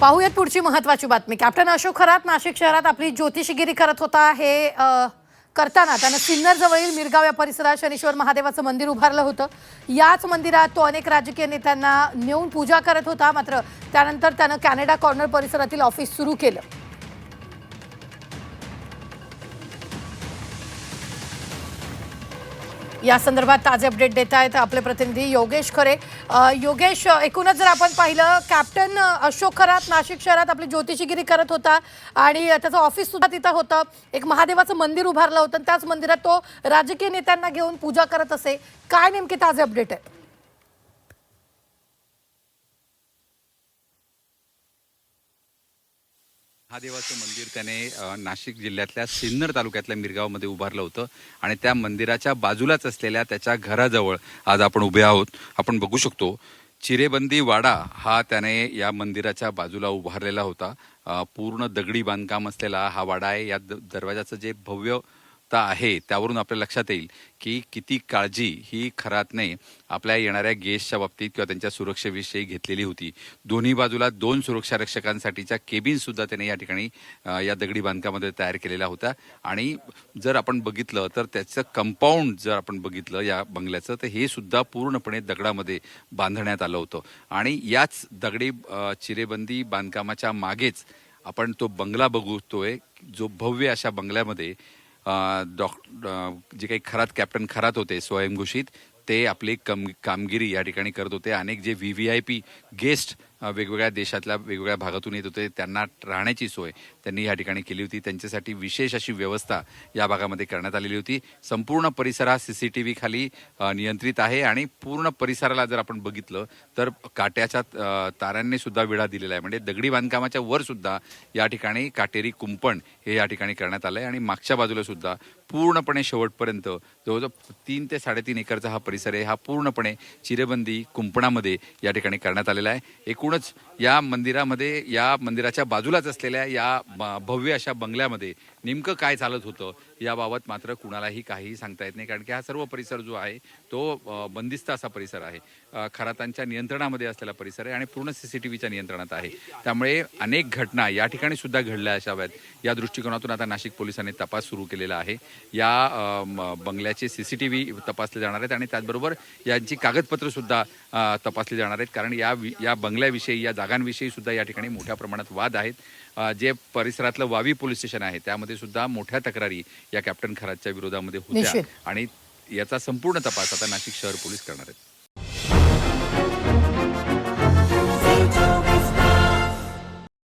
पाहूयात पुढची महत्त्वाची बातमी। कॅप्टन अशोक खरात नाशिक शहरात आपली ज्योतिषीगिरी करत होता। हे करताना त्यानं सिन्नर जवळील मिरगाव या परिसरात शनीश्वर महादेवाचं मंदिर उभारलं होतं। याच मंदिरात तो अनेक राजकीय नेत्यांना नेऊन पूजा करत होता। मात्र त्यानंतर त्यानं कॅनडा कॉर्नर परिसरातील ऑफिस सुरू केलं। या संदर्भात ताजे अपडेट देत आहेत आपले प्रतिनिधी योगेश खरे। योगेश, एकूणच जर आपण पाहिलं, कॅप्टन अशोक खरात नाशिक शहरात आपली ज्योतिषीगिरी करत होता आणि त्याचं ऑफिस सुद्धा तिथं होतं। एक महादेवाचं मंदिर उभारलं होतं, त्याच मंदिरात तो राजकीय नेत्यांना घेऊन पूजा करत असे। काय नेमके ताजे अपडेट आहेत? महादेवाचं मंदिर त्याने नाशिक जिल्ह्यातल्या सिन्नर तालुक्यातल्या मिरगावमध्ये उभारलं होतं आणि त्या मंदिराच्या बाजूलाच असलेल्या त्याच्या घराजवळ आज आपण उभे आहोत। आपण बघू शकतो चिरेबंदी वाडा हा त्याने या मंदिराच्या बाजूला उभारलेला होता। पूर्ण दगडी बांधकाम असलेला हा वाडा आहे। या दरवाजाचं जे भव्यता आहे त्यावरून आपल्या लक्षात येईल की किती काळजी ही खरातने आपल्या येणाऱ्या गेस्टच्या बाबतीत किंवा त्यांच्या सुरक्षेविषयी घेतलेली होती। दोन्ही बाजूला 2 सुरक्षा रक्षकांसाठीच्या केबिन सुद्धा त्याने या ठिकाणी या दगडी बांधकामामध्ये तयार केलेला होता। आणि जर आपण बघितलं तर त्याचं कंपाऊंड जर आपण बघितलं या बंगल्याचं, तर हे सुद्धा पूर्णपणे दगडामध्ये बांधण्यात आलं होतं। आणि याच दगडी चिरेबंदी बांधकामाच्या मागेच आपण तो बंगला बघतोय, जो भव्य अशा बंगल्यामध्ये जे काही खरात कॅप्टन खरात होते स्वयंघोषित, ते आपली कामगिरी या ठिकाणी करत होते। अनेक जे VVIP गेस्ट वेगवेगळ्या देशातल्या वेगवेगळ्या भागातून येत होते, त्यांना राहण्याची सोय त्यांनी या ठिकाणी केली होती। त्यांच्यासाठी विशेष अशी व्यवस्था या भागामध्ये करण्यात आलेली होती। संपूर्ण परिसर हा CCTV खाली नियंत्रित आहे आणि पूर्ण परिसराला जर आपण बघितलं तर काट्याच्या तारांनी सुद्धा वेढा दिलेला आहे। म्हणजे दगडी बांधकामाच्या वर सुद्धा या ठिकाणी काटेरी कुंपण हे या ठिकाणी करण्यात आलंय आणि मागच्या बाजूला सुद्धा पूर्णपणे शेवटपर्यंत जवळजवळ 3 ते 3.5 एकरचा हा परिसर आहे, हा पूर्णपणे चिरेबंदी कुंपणामध्ये या ठिकाणी करण्यात आलेला आहे। एकूणच या मंदिरामध्ये, या मंदिराच्या बाजूलाच असलेल्या या भव्य अशा बंगल्यामध्ये नेमकं काय चालत होतं याबाबत मात्र कुणालाही काहीही सांगता येत नाही, कारण की हा सर्व परिसर जो आहे तो बंदिस्त असा परिसर आहे, खरातांच्या नियंत्रणामध्ये असलेला परिसर आहे आणि पूर्ण CCTVच्या नियंत्रणात आहे। त्यामुळे अनेक घटना या ठिकाणी सुद्धा घडल्या असाव्यात या दृष्टिकोनातून आता नाशिक पोलिसांनी तपास सुरू केलेला आहे। या बंगल्याचे CCTV तपासले जाणार आहेत आणि त्याचबरोबर यांची कागदपत्र सुद्धा तपासली जाणार आहेत, कारण या बंगल्याविषयी, या जागांविषयी सुद्धा या ठिकाणी मोठ्या प्रमाणात वाद आहेत। जे परिसरातलं वावी पोलीस स्टेशन आहे त्यामध्ये सुद्धा मोठ्या तक्रारी या कॅप्टन खरातच्या विरोधामध्ये होत्या आणि याचा संपूर्ण तपास आता नाशिक शहर पोलीस करणार आहेत।